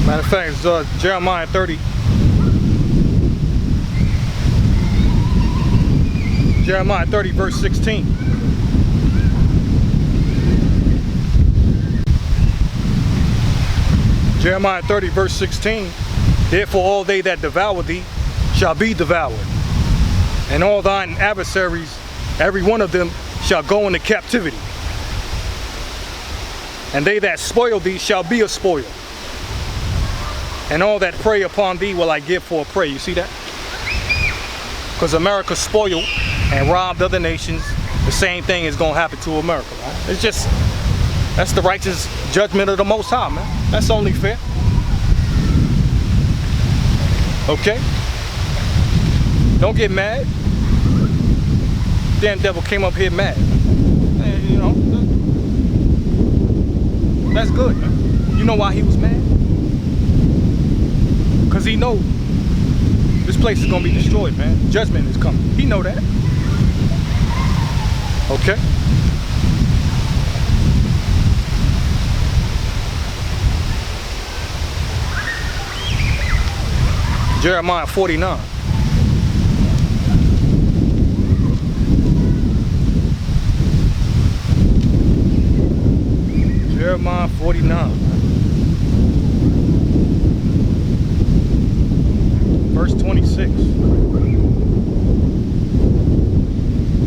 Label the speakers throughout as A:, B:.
A: Matter of fact, it's Jeremiah 30. Jeremiah 30 verse 16. Jeremiah 30 verse 16. Therefore all they that devour thee shall be devoured, and all thine adversaries, every one of them, shall go into captivity. And they that spoil thee shall be a spoil, and all that prey upon thee will I give for a prey. You see that? Because America spoiled and robbed other nations, the same thing is going to happen to America. Right? It's just, that's the righteous judgment of the Most High, man. That's only fair. Okay? Don't get mad. Damn devil came up here mad. And, you know, that's good, man. You know why he was mad? Because he knows this place is going to be destroyed, man. Judgment is coming. He know that. Okay? Jeremiah 49. Jeremiah 49. Verse 26.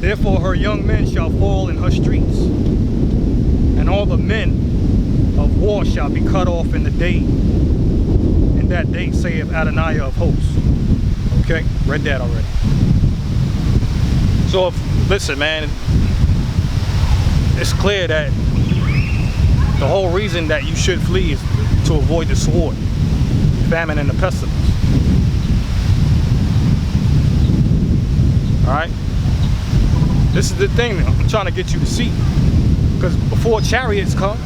A: Therefore her young men shall fall in her streets, and all the men of war shall be cut off in the day. In that day saith Adonai of hosts. Okay, read that already. So listen, man, it's clear that the whole reason that you should flee is to avoid the sword, famine, and the pestilence. Alright? This is the thing that I'm trying to get you to see. Because before chariots come,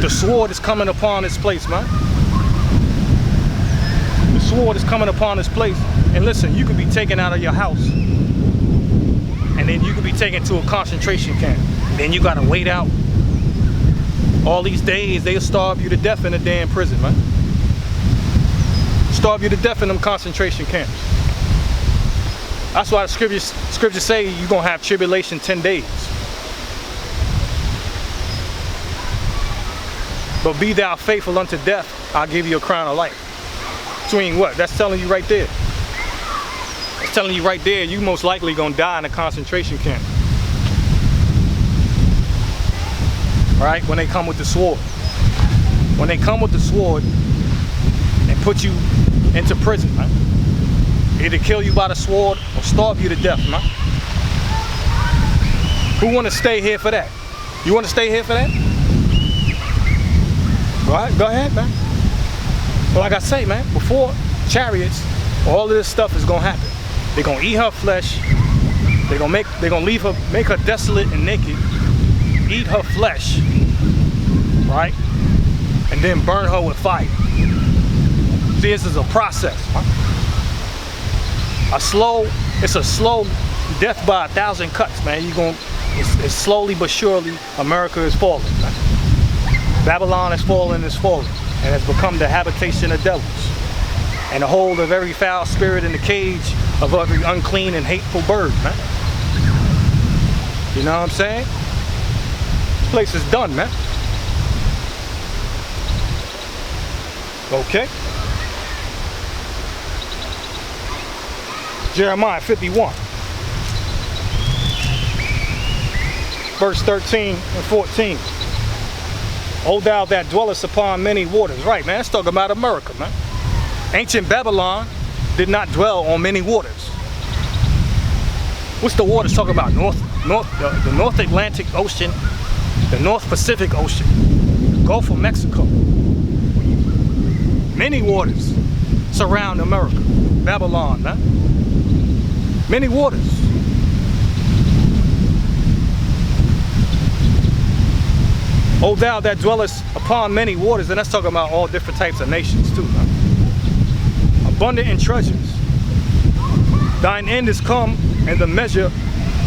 A: the sword is coming upon this place, man. The sword is coming upon this place. And listen, you could be taken out of your house, and then you could be taken to a concentration camp. Then you gotta wait out all these days. They'll starve you to death in a damn prison, man. Starve you to death in them concentration camps. That's why the scriptures say you're going to have tribulation 10 days. But be thou faithful unto death, I'll give you a crown of life. Between what? That's telling you right there. It's telling you right there, you most likely going to die in a concentration camp. Right? When they come with the sword. When they come with the sword and put you into prison, right? Either kill you by the sword or starve you to death, man. Who want to stay here for that? You want to stay here for that? All right, go ahead, man. But like I say, man, before chariots, all of this stuff is gonna happen. They're gonna eat her flesh. They're gonna leave her, make her desolate and naked, eat her flesh, right? And then burn her with fire. See, this is a process, huh? It's a slow death by 1,000 cuts, man. It's slowly but surely America is falling, man. Babylon is falling, and has become the habitation of devils, and the hold of every foul spirit in the cage of every unclean and hateful bird, man. You know what I'm saying? This place is done, man. Okay. Jeremiah 51, verse 13 and 14. O thou that dwellest upon many waters. Right, man, it's talking about America, man. Ancient Babylon did not dwell on many waters. What's the waters talking about? The North Atlantic Ocean, the North Pacific Ocean, the Gulf of Mexico. Many waters surround America. Babylon, man. Many waters. O thou that dwellest upon many waters, and that's talking about all different types of nations too, man. Abundant in treasures. Thine end is come in the measure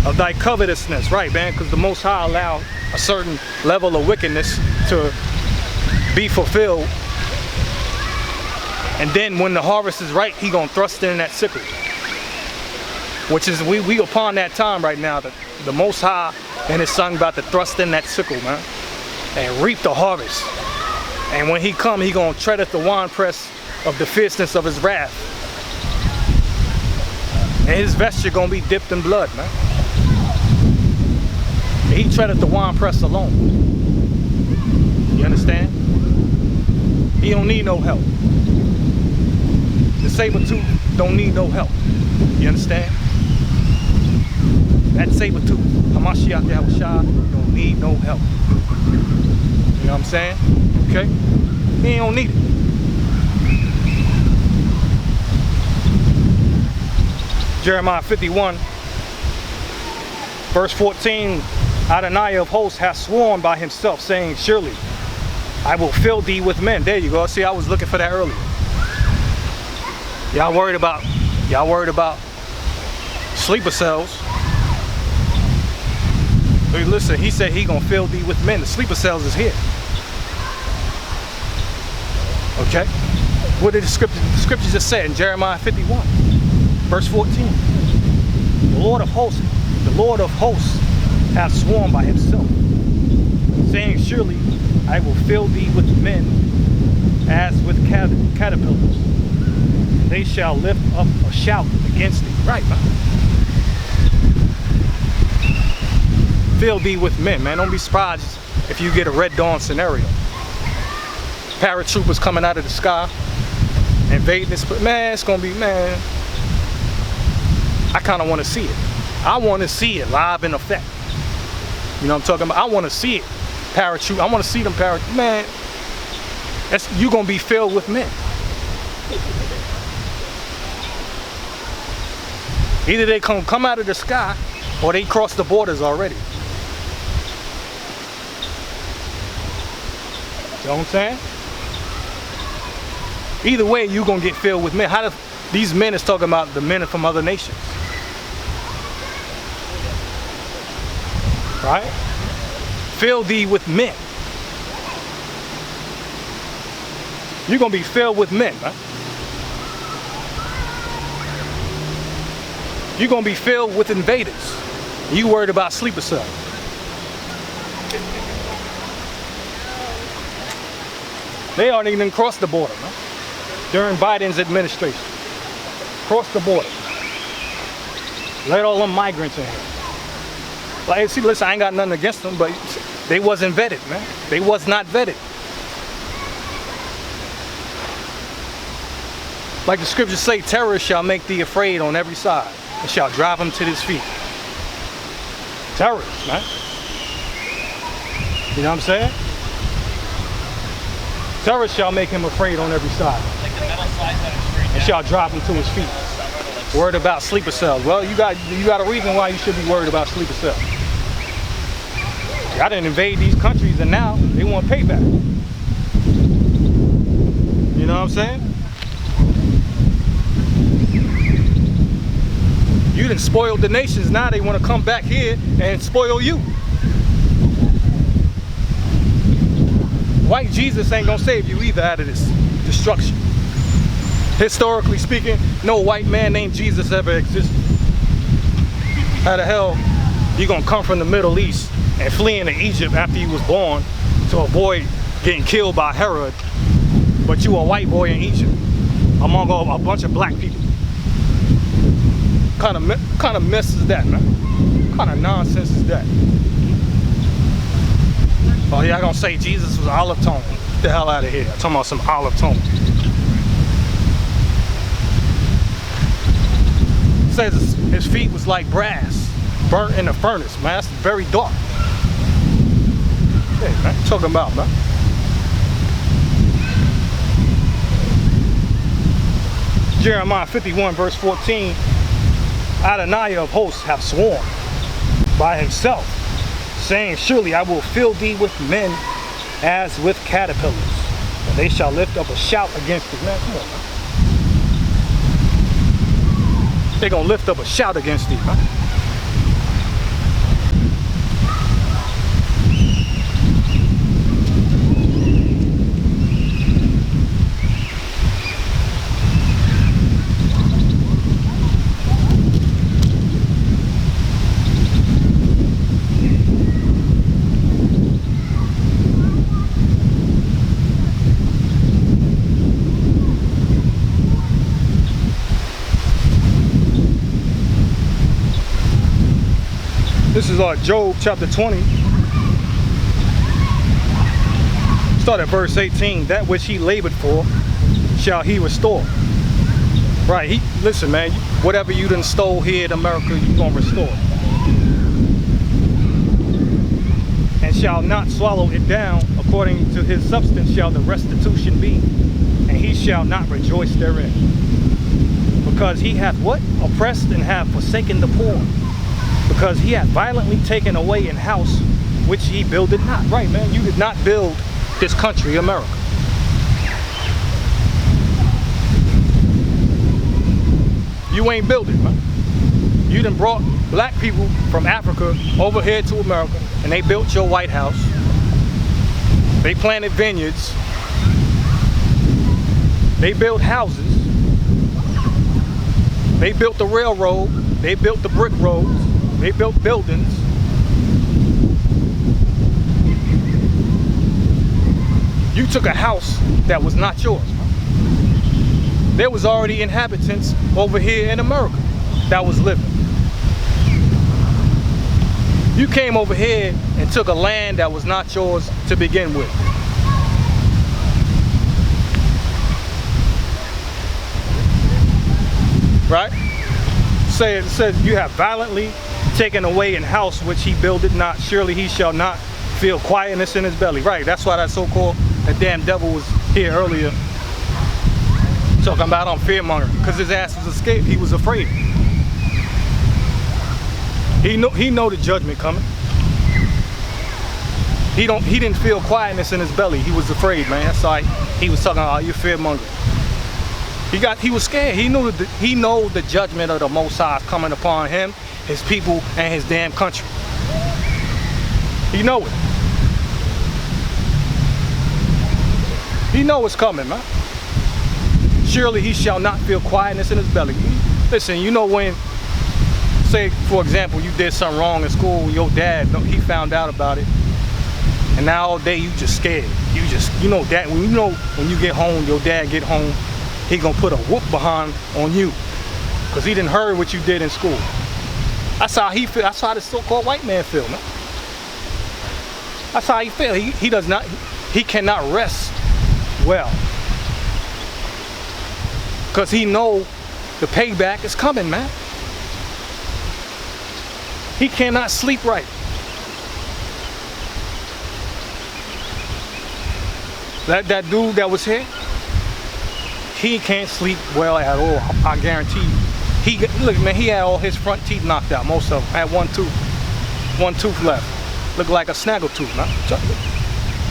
A: of thy covetousness. Right, man, because the Most High allowed a certain level of wickedness to be fulfilled And then when the harvest is ripe, he gonna thrust in that sickle. Which is, we upon that time right now, that the Most High and his son about to thrust in that sickle, man, and reap the harvest. And when he come, he gonna tread at the winepress of the fierceness of his wrath. And his vesture gonna be dipped in blood, man. And he tread at the winepress alone. You understand? He don't need no help. The saber-tooth don't need no help. You understand? That saber-tooth, Hamashiach Yahushua, don't need no help. You know what I'm saying? Okay? He don't need it. Jeremiah 51, verse 14, Adonai of hosts hath sworn by himself, saying, surely I will fill thee with men. There you go. See, I was looking for that earlier. Y'all worried about sleeper cells. Hey, listen, he said he gonna fill thee with men. The sleeper cells is here. Okay? What did the scripture just say in Jeremiah 51, verse 14? The Lord of hosts hath sworn by himself, saying, surely I will fill thee with men as with caterpillars. They shall lift up a shout against thee. Right, man. Fill thee with men, man. Don't be surprised if you get a Red Dawn scenario. Paratroopers coming out of the sky, invading this. Man, it's gonna be, man. I kind of want to see it. I want to see it live in effect. You know what I'm talking about? I want to see it. Paratroop. I want to see them man. You gonna be filled with men. Either they come out of the sky, or they cross the borders already. You know what I'm saying? Either way, you gonna get filled with men. How do these men is talking about the men from other nations? Right? Fill thee with men. You're gonna be filled with men, right? You're gonna be filled with invaders. You worried about sleeper cells. They aren't even crossed the border, man. During Biden's administration. Cross the border. Let all them migrants in here. Like, see, listen, I ain't got nothing against them, but they wasn't vetted, man. They was not vetted. Like the scriptures say, terrorists shall make thee afraid on every side, and shall drive him to his feet. Terrorists, man. You know what I'm saying? Terrorists shall make him afraid on every side, and shall drive him to his feet. Worried about sleeper cells. Well, you got a reason why you should be worried about sleeper cells. I didn't invade these countries, and now they want payback. You know what I'm saying? You done spoiled the nations. Now they want to come back here and spoil you. White Jesus ain't gonna save you either out of this destruction. Historically speaking, no white man named Jesus ever existed. How the hell you gonna come from the Middle East and flee into Egypt after you was born to avoid getting killed by Herod, but you a white boy in Egypt among a bunch of black people? Kind of mess is that, man? What kind of nonsense is that? Oh, y'all gonna say Jesus was olive tone? Get the hell out of here! I'm talking about some olive tone. It says his feet was like brass, burnt in a furnace. Man, that's very dark. Hey, man, what you talking about, man? Jeremiah 51, verse 14. Adonai of hosts hath sworn by himself, saying, surely I will fill thee with men as with caterpillars, and they shall lift up a shout against thee. Man, come on, man. They're gonna lift up a shout against thee, man. is Job chapter 20. Start at verse 18. That which he labored for shall he restore. Right, listen, man, whatever you done stole here in America, you gonna restore. And shall not swallow it down, according to his substance shall the restitution be, and he shall not rejoice therein. Because he hath what? Oppressed and hath forsaken the poor. Because he hath violently taken away an house which he builded not. Right, man, you did not build this country, America. You ain't built it, man. You done brought black people from Africa over here to America, and they built your White House. They planted vineyards. They built houses. They built the railroad. They built the brick roads. They built buildings. You took a house that was not yours. There was already inhabitants over here in America that was living. You came over here and took a land that was not yours to begin with. Right? It says you have violently taken away an house which he builded not. Surely he shall not feel quietness in his belly. Right, that's why that so-called damn devil was here earlier. Talking about on fearmonger, because his ass was escaped. He was afraid. He know the judgment coming. He didn't feel quietness in his belly. He was afraid, man. That's why he was talking about you fearmonger. He was scared. He knew the judgment of the Most High is coming upon him, his people, and his damn country. He know it. He know it's coming, man. Surely he shall not feel quietness in his belly. Listen, you know when, say for example, you did something wrong in school, your dad, he found out about it, and now all day you just scared. You know that when you get home, your dad get home, he gonna put a whoop behind on you, cause he didn't heard what you did in school. That's how he feel. That's how the so-called white man feel, man. That's how he feel. He cannot rest well. Because he know the payback is coming, man. He cannot sleep right. That dude that was here, he can't sleep well at all, I guarantee you. Look, man, he had all his front teeth knocked out, most of them. Had one tooth left. Looked like a snaggle tooth, man.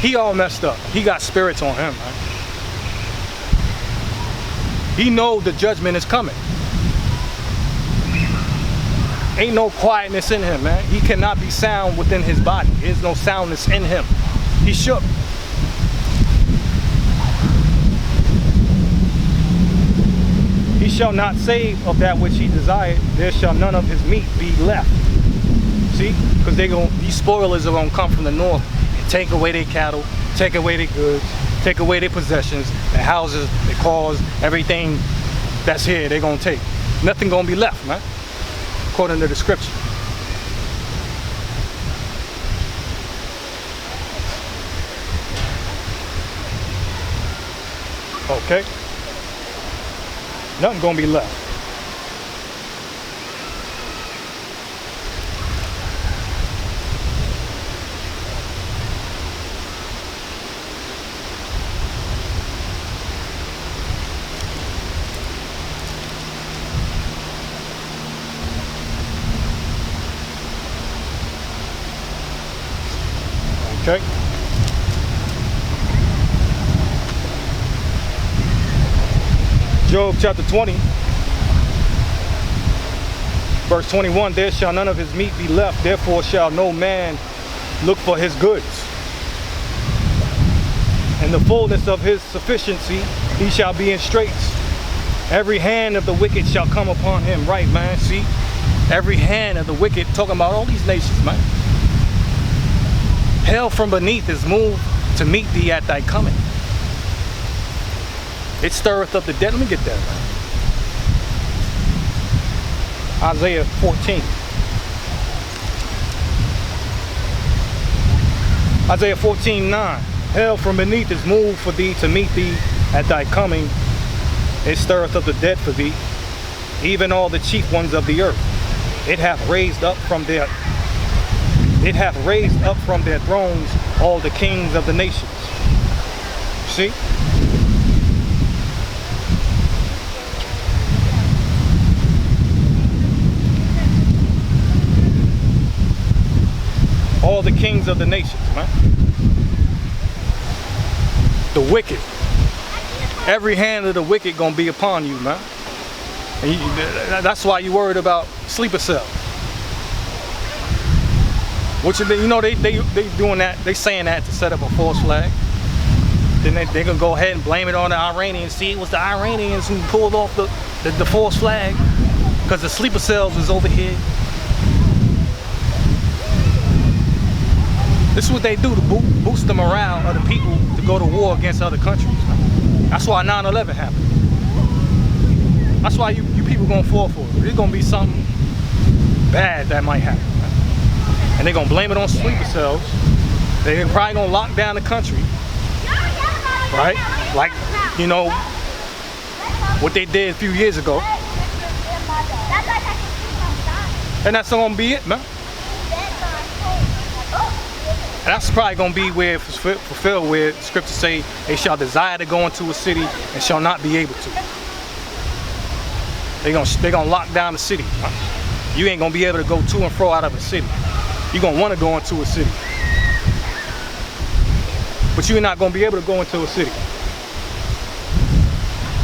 A: He all messed up. He got spirits on him, man. He knows the judgment is coming. Ain't no quietness in him, man. He cannot be sound within his body. There's no soundness in him. He shook. He shall not save of that which he desired. There shall none of his meat be left. See? Because these spoilers are gonna come from the north and take away their cattle, take away their goods, take away their possessions, their houses, their cars, everything that's here, they're gonna take. Nothing gonna be left, man, according to the scripture. Okay? Nothing gonna be left. Okay. Job chapter 20, verse 21, there shall none of his meat be left, therefore shall no man look for his goods. In the fullness of his sufficiency, he shall be in straits. Every hand of the wicked shall come upon him. Right, man, see? Every hand of the wicked, talking about all these nations, man. Hell from beneath is moved to meet thee at thy coming. It stirreth up the dead. Let me get that. Isaiah 14. Isaiah 14:9. Hell from beneath is moved for thee to meet thee at thy coming. It stirreth up the dead for thee, even all the chief ones of the earth. It hath raised up from their thrones all the kings of the nations. See? All the kings of the nations, man. The wicked. Every hand of the wicked gonna be upon you, man. And that's why you worried about sleeper cell. Which you know they doing that. They saying that to set up a false flag. Then they gonna go ahead and blame it on the Iranians. See, it was the Iranians who pulled off the false flag because the sleeper cells was over here. This is what they do to boost the morale of the people to go to war against other countries. That's why 9/11 happened. That's why you people gonna fall for it. There's gonna be something bad that might happen. And they're gonna blame it on sleeper cells. They're probably gonna lock down the country. Right? Like, you know, what they did a few years ago. And that's gonna be it, man. And that's probably gonna be where it's fulfilled, where scriptures say they shall desire to go into a city and shall not be able to. They're gonna lock down the city. Huh? You ain't gonna be able to go to and fro out of a city. You're gonna want to go into a city, but you're not gonna be able to go into a city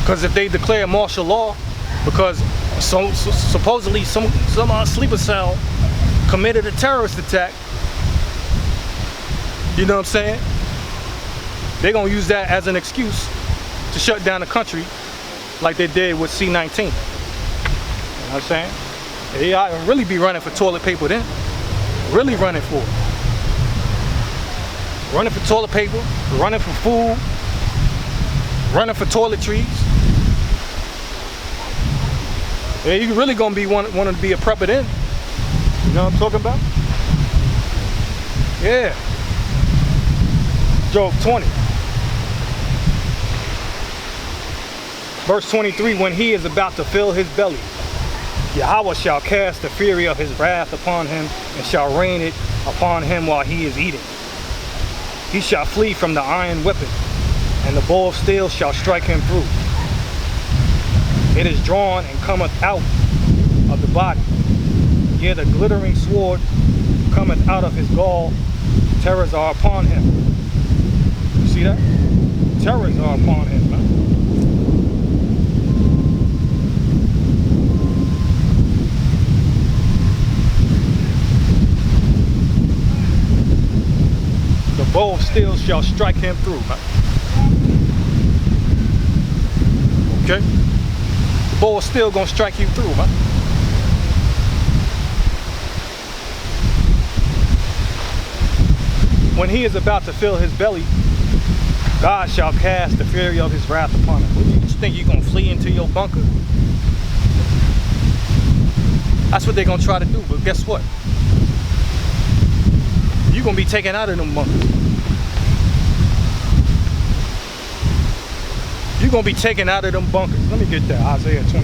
A: because if they declare martial law, because supposedly some sleeper cell committed a terrorist attack. You know what I'm saying? They're gonna use that as an excuse to shut down the country like they did with C-19. You know what I'm saying? They ought to really be running for toilet paper then. Really running for it. Running for toilet paper, running for food, running for toiletries. Yeah, you really gonna be wanting to be a prepper then. You know what I'm talking about? Yeah. Job 20. Verse 23, when he is about to fill his belly, Yahweh shall cast the fury of his wrath upon him and shall rain it upon him while he is eating. He shall flee from the iron weapon, and the bow of steel shall strike him through. It is drawn and cometh out of the body. Yea, the glittering sword cometh out of his gall. Terrors are upon him. You see that? Terrors are upon him, man. The bow of steel shall strike him through, man. Okay? The bow of steel gonna strike you through, man. When he is about to fill his belly, God shall cast the fury of his wrath upon him. What, you think you're gonna flee into your bunker? That's what they're gonna try to do, but guess what? You're gonna be taken out of them bunkers. You're gonna be taken out of them bunkers. Let me get that, Isaiah 24.